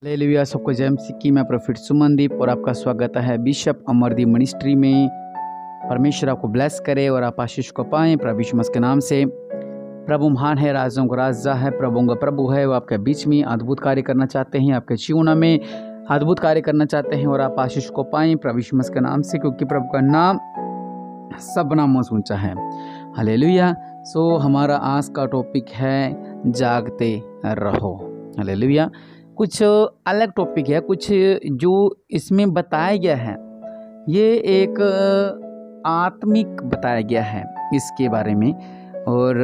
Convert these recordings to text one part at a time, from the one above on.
Hallelujah. सबको जय मसीह की। मैं प्रोफेट सुमनदीप और आपका स्वागत है बिशप अमरदीप मिनिस्ट्री में। परमेश्वर आपको ब्लेस करे और आप आशीष को पाएं प्रभु यीशु मसीह के नाम से। प्रभु महान है, राजाओं का राजा है, प्रभुओं का प्रभु है। वो आपके बीच में अद्भुत कार्य करना चाहते हैं, आपके जीवन में अद्भुत कार्य करना चाहते हैं और आप आशीष को पाएं प्रभु यीशु मसीह के नाम से, क्योंकि प्रभु का नाम सब नामों से ऊंचा है। हालेलुया। सो हमारा आज का टॉपिक है जागते रहो। हालेलुया। कुछ अलग टॉपिक है, कुछ जो इसमें बताया गया है ये एक आत्मिक बताया गया है इसके बारे में। और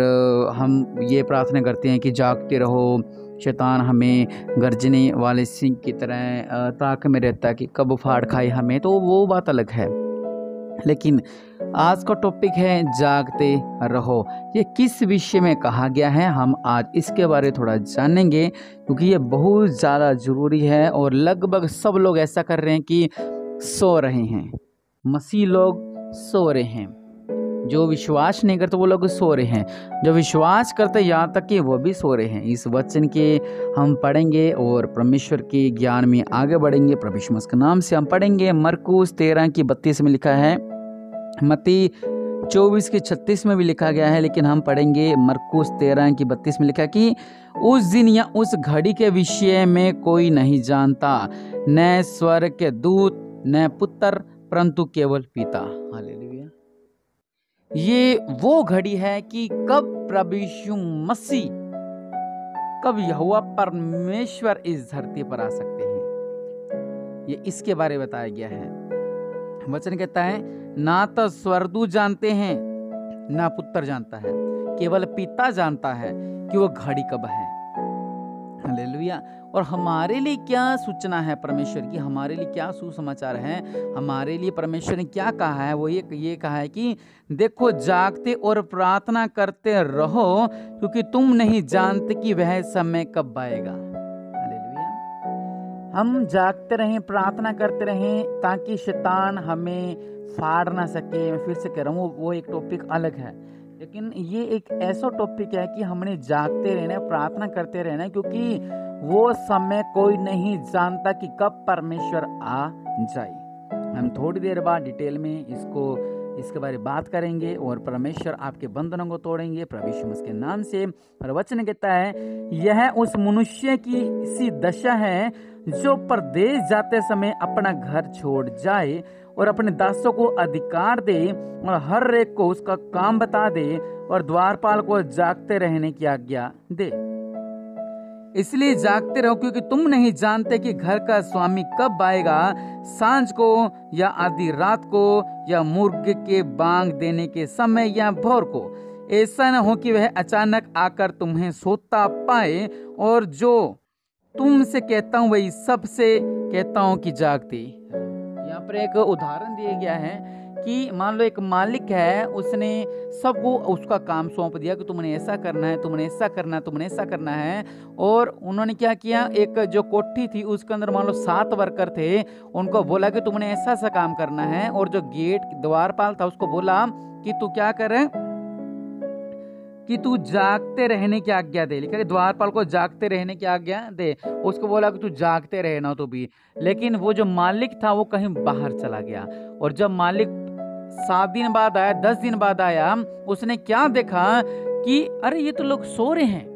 हम ये प्रार्थना करते हैं कि जागते रहो। शैतान हमें गर्जने वाले सिंह की तरह ताक में रहता है कि कब फाड़ खाए हमें, तो वो बात अलग है। लेकिन आज का टॉपिक है जागते रहो। ये किस विषय में कहा गया है, हम आज इसके बारे में थोड़ा जानेंगे, क्योंकि ये बहुत ज़्यादा ज़रूरी है। और लगभग सब लोग ऐसा कर रहे हैं कि सो रहे हैं। मसीह लोग सो रहे हैं, जो विश्वास नहीं करते वो लोग सो रहे हैं, जो विश्वास करते यहाँ तक कि वो भी सो रहे हैं। इस वचन के हम पढ़ेंगे और परमेश्वर के ज्ञान में आगे बढ़ेंगे। प्रभु यीशु मसीह के नाम से हम पढ़ेंगे। मरकुस 13:32 में लिखा है, मत्ती 24:36 में भी लिखा गया है, लेकिन हम पढ़ेंगे मरकुस 13:32 में लिखा है कि उस दिन या उस घड़ी के विषय में कोई नहीं जानता, न स्वर्ग के दूत न पुत्र, परंतु केवल पिता। हालेलुया। ये वो घड़ी है कि कब प्रभु यीशु मसीह, कब यहोवा परमेश्वर इस धरती पर आ सकते हैं, ये इसके बारे में बताया गया है। वचन कहता है ना तो स्वर्गदूत जानते हैं ना पुत्र जानता है, केवल पिता जानता है कि वो घड़ी कब है। हालेलुया। और हमारे लिए क्या सूचना है परमेश्वर की, हमारे लिए क्या सुसमाचार है, हमारे लिए परमेश्वर ने क्या कहा है, वो ये कहा है कि देखो जागते और प्रार्थना करते रहो, क्योंकि तुम नहीं जानते कि वह समय कब आएगा। हालेलुया। हम जागते रहें, प्रार्थना करते रहें, ताकि शैतान हमें फाड़ ना सके। मैं फिर से कह रहा हूँ, वो एक टॉपिक अलग है, लेकिन ये एक ऐसा टॉपिक है कि हमने जागते रहना, प्रार्थना करते रहना, क्योंकि वो समय कोई नहीं जानता कि कब परमेश्वर आ जाए। हम थोड़ी देर बाद डिटेल में इसके बारे में बात करेंगे और परमेश्वर आपके बंधनों को तोड़ेंगे प्रभु यीशु मसीह के नाम से। और वचन कहता है यह उस मनुष्य की सी दशा है जो परदेश जाते समय अपना घर छोड़ जाए और अपने दासों को अधिकार दे और हर एक को उसका काम बता दे और द्वारपाल को जागते रहने की आज्ञा दे। इसलिए जागते रहो, क्योंकि तुम नहीं जानते कि घर का स्वामी कब आएगा, सांझ को या आधी रात को या मुर्गे के बांग देने के समय या भोर को। ऐसा न हो कि वह अचानक आकर तुम्हें सोता पाए। और जो तुमसे कहता हूँ वही सबसे कहता हूँ कि जागते। यहाँ पर एक उदाहरण दिया गया है कि मान लो एक मालिक है, उसने सबको उसका काम सौंप दिया कि तुमने ऐसा करना है, तुमने ऐसा करना है, तुमने ऐसा करना है। और उन्होंने क्या किया, एक जो कोठी थी उसके अंदर मान लो 7 वर्कर थे, उनको बोला कि तुमने ऐसा ऐसा काम करना है। और जो गेट द्वारपाल था उसको बोला कि तू क्या करे, कि तू जागते रहने की आज्ञा दे। लिखा है द्वारपाल को जागते रहने की आज्ञा दे। उसको बोला कि तू जागते रहना तो भी। लेकिन वो जो मालिक था वो कहीं बाहर चला गया। और जब मालिक 7 दिन बाद आया, 10 दिन बाद आया, उसने क्या देखा कि अरे ये तो लोग सो रहे हैं,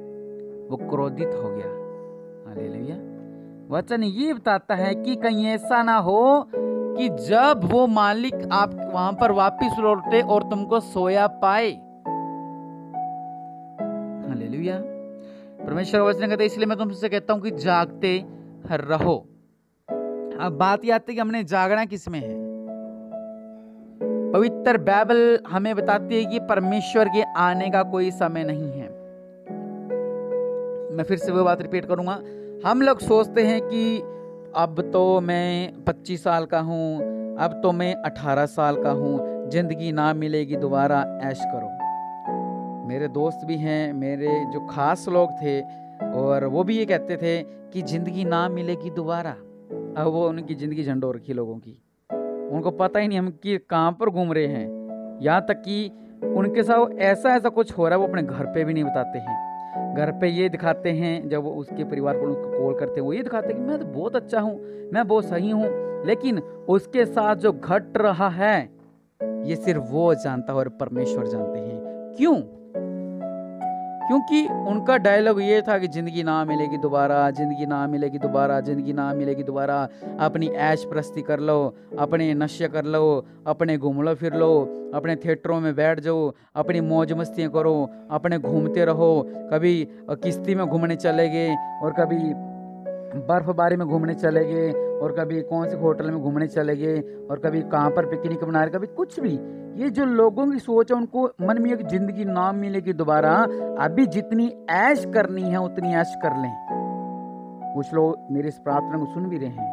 वो क्रोधित हो गया। हालेलुया। वचन ये बताता है कि कहीं ऐसा ना हो कि जब वो मालिक आप वहां पर वापिस लौटे और तुमको सोया पाए। हालेलुया। परमेश्वर वचन कहते हैं इसलिए मैं तुमसे कहता हूं कि जागते रहो। अब बात यह आती है कि हमने जागना किस में है। पवित्र बाइबल हमें बताती है कि परमेश्वर के आने का कोई समय नहीं है। मैं फिर से वो बात रिपीट करूंगा। हम लोग सोचते हैं कि अब तो मैं 25 साल का हूं, अब तो मैं 18 साल का हूं, जिंदगी ना मिलेगी दोबारा, ऐश करो। मेरे दोस्त भी हैं, मेरे जो खास लोग थे, और वो भी ये कहते थे कि जिंदगी ना मिलेगी दोबारा। अब वो उनकी जिंदगी झंडो रखी लोगों की, उनको पता ही नहीं हम कि कहाँ पर घूम रहे हैं। यहाँ तक कि उनके साथ ऐसा कुछ हो रहा है वो अपने घर पे भी नहीं बताते हैं। घर पे ये दिखाते हैं, जब वो उसके परिवार को उसको कॉल करते हैं वो ये दिखाते हैं कि मैं तो बहुत अच्छा हूँ, मैं बहुत सही हूँ, लेकिन उसके साथ जो घट रहा है ये सिर्फ वो जानता है और परमेश्वर जानते हैं। क्यों? क्योंकि उनका डायलॉग ये था कि जिंदगी ना मिलेगी दोबारा, जिंदगी ना मिलेगी दोबारा, जिंदगी ना मिलेगी दोबारा। अपनी ऐश प्रस्ती कर लो, अपने नशे कर लो, अपने घूम लो फिर लो, अपने थिएटरों में बैठ जाओ, अपनी मौज मस्तियाँ करो, अपने घूमते रहो। कभी किश्ती में घूमने चले गए, और कभी बर्फबारी में घूमने चले गए, और कभी कौन से होटल में घूमने चले गए, और कभी कहाँ पर पिकनिक मना रहे, कभी कुछ भी। ये जो लोगों की सोच है, उनको मन में एक जिंदगी ना मिलेगी दोबारा, अभी जितनी ऐश करनी है उतनी ऐश कर लें। कुछ लोग मेरी इस प्रार्थना को सुन भी रहे हैं।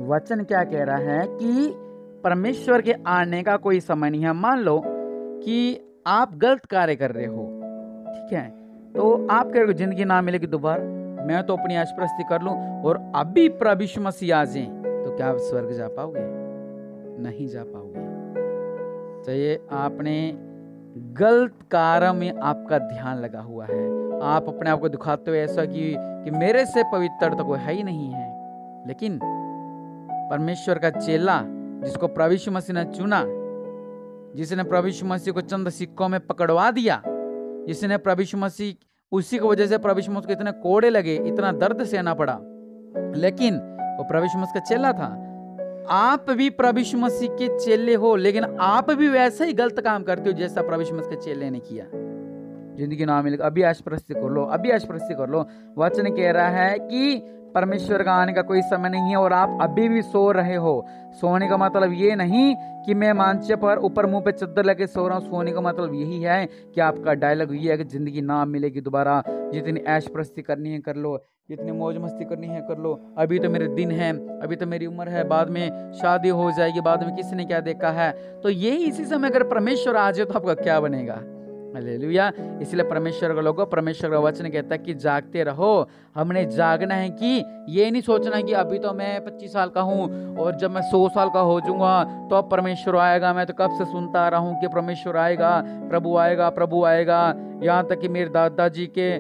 वचन क्या कह रहा है कि परमेश्वर के आने का कोई समय नहीं है। मान लो कि आप गलत कार्य कर रहे हो, ठीक है, तो आप कह रहे हो जिंदगी ना मिलेगी दोबारा, मैं तो अपनी ऐशप्रस्ती कर लूं और अभी प्रभु यीशु मसीह आ जाए, तो क्या आप स्वर्ग जा पाओगे? नहीं जा पाओगे। चाहिए आपने गलत कार्य में आपका ध्यान लगा हुआ है, आप अपने आप को दिखाते हुए ऐसा कि मेरे से पवित्र तो कोई है ही नहीं है। लेकिन परमेश्वर का चेला जिसको प्रभु यीशु मसीह ने चुना, जिसने प्रभु यीशु मसीह को चंद सिक्कों में पकड़वा दिया, जिसने प्रभु यीशु मसीह, उसी की वजह से प्रभु यीशु मसीह को इतने कोड़े लगे, इतना दर्द सहना पड़ा, लेकिन वो प्रभु यीशु मसीह का चेला था। आप भी प्रभु यीशु मसीह के चेले हो, लेकिन आप भी वैसा ही गलत काम करते हो जैसा प्रभु यीशु मसीह के चेले ने किया। जिंदगी ना मिलेगी, अभी ऐशप्रस्ती कर लो, अभी ऐशप्रस्ती कर लो। वचन कह रहा है कि परमेश्वर का आने का कोई समय नहीं है और आप अभी भी सो रहे हो। सोने का मतलब ये नहीं कि मैं मांचे पर ऊपर मुंह पे चद्दर लेके सो रहा हूँ। सोने का मतलब यही है कि आपका डायलॉग ये है कि जिंदगी ना मिलेगी दोबारा, जितनी ऐशप्रस्ती करनी है कर लो, जितनी मौज मस्ती करनी है कर लो, अभी तो मेरे दिन है, अभी तो मेरी उम्र है, बाद में शादी हो जाएगी, बाद में किसी ने क्या देखा है। तो यही इसी समय अगर परमेश्वर आ जाए तो आपका क्या बनेगा? हालेलुया। इसलिए परमेश्वर का लोगों, परमेश्वर का वचन कहता है कि जागते रहो। हमने जागना है कि ये नहीं सोचना कि अभी तो मैं 25 साल का हूँ और जब मैं 100 साल का हो जाऊंगा तो अब परमेश्वर आएगा। मैं तो कब से सुनता आ रहा हूँ कि परमेश्वर आएगा, प्रभु आएगा, प्रभु आएगा। यहाँ तक कि मेरे दादाजी के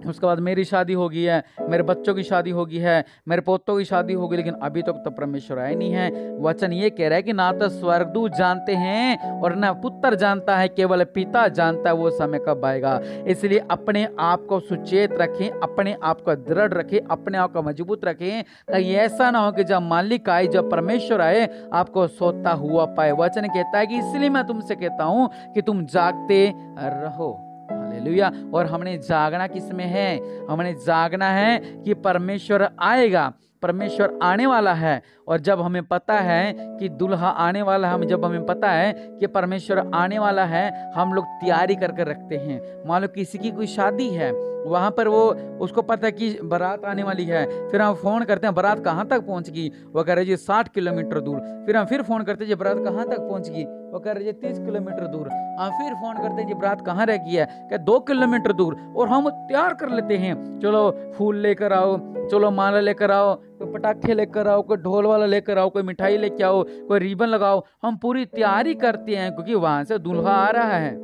उसके बाद मेरी शादी हो गई है, मेरे बच्चों की शादी हो गई है, मेरे पोतों की शादी हो गई, लेकिन अभी तक तो परमेश्वर आया नहीं है। वचन ये कह रहा है कि ना तो स्वर्गदूत जानते हैं और ना पुत्र जानता है, केवल पिता जानता है वो समय कब आएगा। इसलिए अपने आप को सुचेत रखें, अपने आप को दृढ़ रखें, अपने आप को मजबूत रखें, कहीं ऐसा ना हो कि जब मालिक आए, जब परमेश्वर आए, आपको सोता हुआ पाए। वचन कहता है कि इसलिए मैं तुमसे कहता हूं कि तुम जागते रहो। हालेलुया। और हमने जागना किसमें है? हमने जागना है कि परमेश्वर आएगा, परमेश्वर आने वाला है। और जब हमें पता है कि दुल्हा आने वाला है, जब हमें पता है कि परमेश्वर आने वाला है, हम लोग तैयारी करके रखते हैं। मान लो किसी की कोई शादी है, वहां पर वो उसको पता है कि बारात आने वाली है, फिर हम फोन करते हैं बारात कहाँ तक पहुंच गई, वो कह रहे जी 60 किलोमीटर दूर। फिर हम फिर फोन करते हैं जी बारात कहाँ तक पहुंच गई, वो कह रहे जी 30 किलोमीटर दूर। हम फिर फोन करते हैं जी बारात कहाँ रह गई है, क्या 2 किलोमीटर दूर। और हम तैयार कर लेते हैं, चलो फूल लेकर आओ, चलो माला लेकर आओ, कोई पटाखे लेकर आओ, कोई ढोल वाला लेकर आओ, कोई मिठाई लेके आओ, कोई रिबन लगाओ। हम पूरी तैयारी करते हैं क्योंकि वहां से दूल्हा आ रहा है।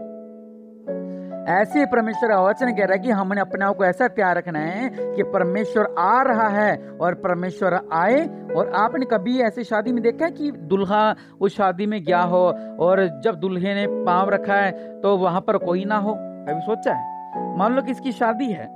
ऐसे परमेश्वर का वचन कह रहा है कि हमने अपने आप को ऐसा तैयार रखना है कि परमेश्वर आ रहा है और परमेश्वर आए। और आपने कभी ऐसी शादी में देखा है कि दुल्हा उस शादी में गया हो और जब दुल्हे ने पांव रखा है तो वहां पर कोई ना हो? कभी सोचा है? मान लो कि इसकी शादी है,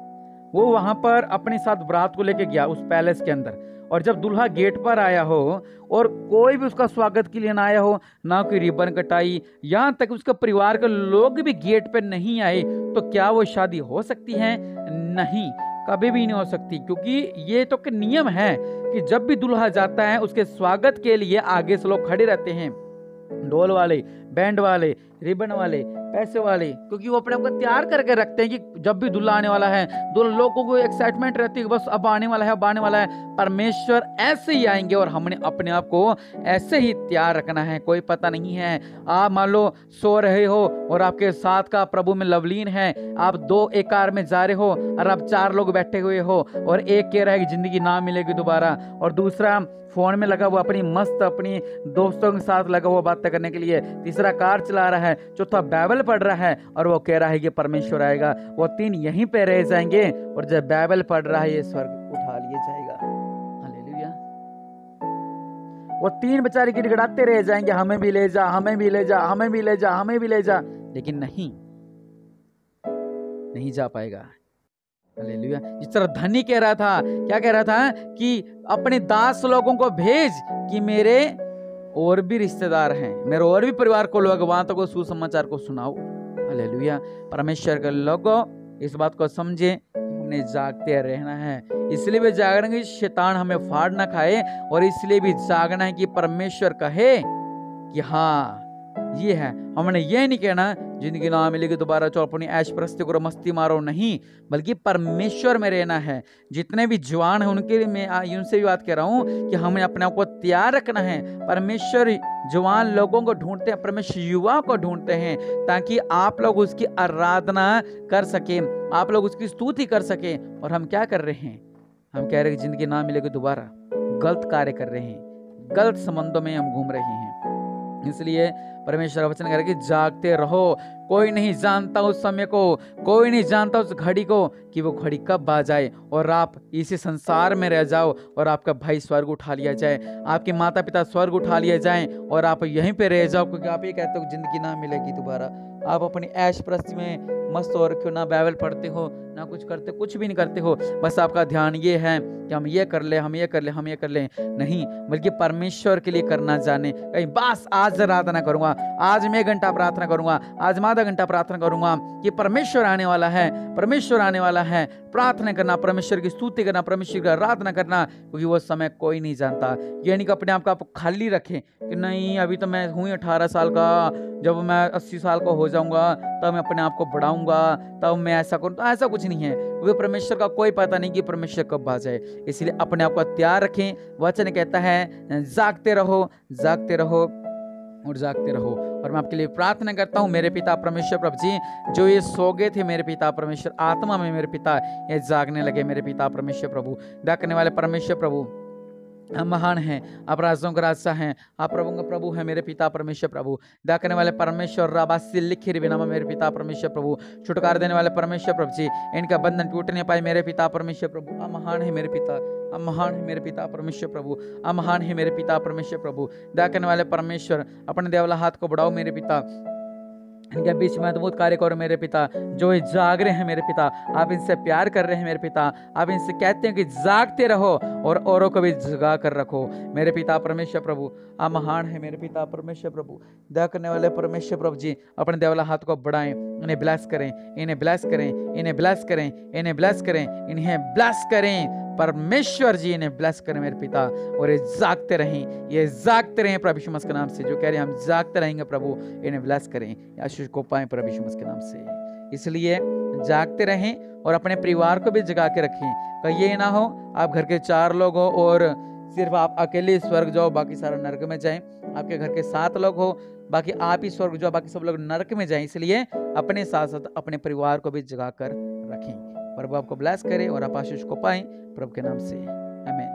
वो वहां पर अपने साथ बारात को लेके गया उस पैलेस के अंदर, और जब दुल्हा गेट पर आया हो और कोई भी उसका स्वागत के लिए ना आया हो, ना कोई रिबन कटाई, यहाँ तक उसके परिवार के लोग भी गेट पे नहीं आए, तो क्या वो शादी हो सकती है? नहीं, कभी भी नहीं हो सकती। क्योंकि ये तो नियम है कि जब भी दुल्हा जाता है उसके स्वागत के लिए आगे से लोग खड़े रहते हैं, ढोल वाले, बैंड वाले, रिबन वाले, पैसे वाले, क्योंकि वो अपने आप को तैयार करके रखते हैं कि जब भी दुल्हा आने वाला है, दो लोगों को एक्साइटमेंट रहती है बस अब आने वाला है, अब आने वाला है। परमेश्वर ऐसे ही आएंगे और हमने अपने आप को ऐसे ही तैयार रखना है। कोई पता नहीं है, आप मान लो सो रहे हो और आपके साथ का प्रभु में लवलीन है, आप 2 एक कार में जा रहे हो और आप 4 लोग बैठे हुए हो, और एक कह रहा है कि जिंदगी ना मिलेगी दोबारा, और दूसरा फोन में लगा हुआ, अपनी मस्त अपनी दोस्तों के साथ लगा हुआ बातें करने के लिए, तीसरा कार चला रहा है, चौथा बाइबल पढ़ रहा है और वो कह रहा है कि परमेश्वर आएगा। वो तीन यहीं पे रह जाएंगे और जब बाइबल पढ़ रहा है ये स्वर्ग उठा लिया जाएगा। हालेलुया। वो तीन बेचारे गिड़गिड़ाते रह जाएंगे, हमें भी ले जा, हमें भी ले जा, हमें भी ले जा, हमें भी ले जा, लेकिन नहीं जा पाएगा। हालेलुया। जिस तरह धनी कह रहा था, क्या कह रहा था कि अपने दास लोगों को भेज कि मेरे और भी रिश्तेदार हैं, मेरे और भी परिवार को लोग वहां तक सुसमाचार को सुनाओ। हालेलुया। परमेश्वर के लोगों इस बात को समझे, हमने जागते रहना है, इसलिए भी जागना कि शैतान हमें फाड़ ना खाए, और इसलिए भी जागना है कि परमेश्वर कहे कि हाँ ये है। हमने ये नहीं कहना जिंदगी ना मिलेगी दोबारा चलो अपनी ऐश प्रस्ती करो, मस्ती मारो, नहीं, बल्कि परमेश्वर में रहना है। जितने भी जवान हैं उनके लिए मैं उनसे भी बात कह रहा हूँ कि हमें अपने आप को तैयार रखना है। परमेश्वर जवान लोगों को ढूंढते हैं, परमेश्वर युवा को ढूंढते हैं, ताकि आप लोग उसकी आराधना कर सके, आप लोग उसकी स्तुति कर सके। और हम क्या कर रहे हैं? हम कह रहे हैं जिंदगी ना मिलेगी दोबारा, गलत कार्य कर रहे हैं, गलत संबंधों में हम घूम रहे हैं। इसलिए परमेश्वर वचन कह रहा है कि जागते रहो। कोई नहीं जानता उस समय को, कोई नहीं जानता उस घड़ी को कि वो घड़ी कब आ जाए और आप इसी संसार में रह जाओ और आपका भाई स्वर्ग उठा लिया जाए, आपके माता पिता स्वर्ग उठा लिया जाए और आप यहीं पे रह जाओ, क्योंकि आप ये कहते हो जिंदगी ना मिलेगी दोबारा। आप अपनी ऐश प्रस्ती में मस्त हो रखे हो, ना बाइबल पढ़ते हो, ना कुछ करते, कुछ भी नहीं करते हो, बस आपका ध्यान ये है कि हम ये कर ले, हम ये कर ले, हम ये कर ले, नहीं, बल्कि परमेश्वर के लिए करना जाने। कहीं बस आज आराधना करूंगा, आज मैं 1 घंटा प्रार्थना करूंगा, आज मैं आधा घंटा प्रार्थना करूंगा, कि परमेश्वर आने वाला है, परमेश्वर आने वाला है। प्रार्थना करना, परमेश्वर की स्तुति करना, परमेश्वर की आराधना करना, क्योंकि वो समय कोई नहीं जानता। ये नहीं कि अपने आप को आप खाली रखें कि नहीं अभी तो मैं हूँ 18 साल का, जब मैं 80 साल का हो जाऊंगा तब मैं अपने आप को बढ़ाऊंगा, तब मैं ऐसा करूँ। तो ऐसा कुछ नहीं है, क्योंकि परमेश्वर का कोई पता नहीं कि परमेश्वर कब आ जाए। इसलिए अपने आप को तैयार रखें। वचन कहता है जागते रहो, जागते रहो और जागते रहो। और मैं आपके लिए प्रार्थना करता हूँ, मेरे पिता परमेश्वर प्रभु जी, जो ये सो गए थे मेरे पिता परमेश्वर, आत्मा में मेरे पिता ये जागने लगे मेरे पिता परमेश्वर प्रभु। दया करने वाले परमेश्वर प्रभु, हम महान हैं, आप राजों का राजा हैं, आप प्रभु का प्रभु है मेरे पिता परमेश्वर प्रभु। दया करने वाले परमेश्वर राबासी लिखिर बिना मेरे पिता परमेश्वर प्रभु, छुटकारा देने वाले परमेश्वर प्रभु जी, इनका बंधन टूट नहीं पाए मेरे पिता परमेश्वर प्रभु। आप महान है मेरे पिता, आप महान है मेरे पिता परमेश्वर प्रभु, आप महान है मेरे पिता परमेश्वर प्रभु। दया करने वाले परमेश्वर, अपने देवला हाथ को बढ़ाओ मेरे पिता, इनके बीच में अद्भुत कार्य करो मेरे पिता। जो ये जाग रहे हैं मेरे पिता, आप इनसे प्यार कर रहे हैं मेरे पिता, आप इनसे कहते हैं कि जागते रहो और औरों को भी जगा कर रखो मेरे पिता परमेश्वर प्रभु। आप महान है मेरे पिता परमेश्वर प्रभु। दया करने वाले परमेश्वर प्रभु जी, अपने देवला हाथ को बढ़ाएं, इन्हें ब्लेस करें, इन्हें ब्लेस करें, इन्हें ब्लेस करें, इन्हें ब्लेस करें, इन्हें ब्लेस करें परमेश्वर जी, इन्हें ब्लेस करें मेरे पिता। और ये जागते रहें, ये जागते रहें प्रभु यीशु मसीह के नाम से। जो कह रहे हैं हम जागते रहेंगे प्रभु, इन्हें ब्लेस करें, आशीष को पाएं प्रभु यीशु मसीह के नाम से। इसलिए जागते रहें और अपने परिवार को भी जगा के रखें। कहीं ये ना हो आप घर के 4 लोग हो और सिर्फ आप अकेले स्वर्ग जाओ, बाकी सारा नरक में जाएं। आपके घर के 7 लोग हो, बाकी आप ही स्वर्ग जाओ, बाकी सब लोग नरक में जाएं। इसलिए अपने साथ साथ अपने परिवार को भी जगा कर रखें। प्रभु आपको ब्लेस करे और आप आशीष को पाएं प्रभु के नाम से, आमीन।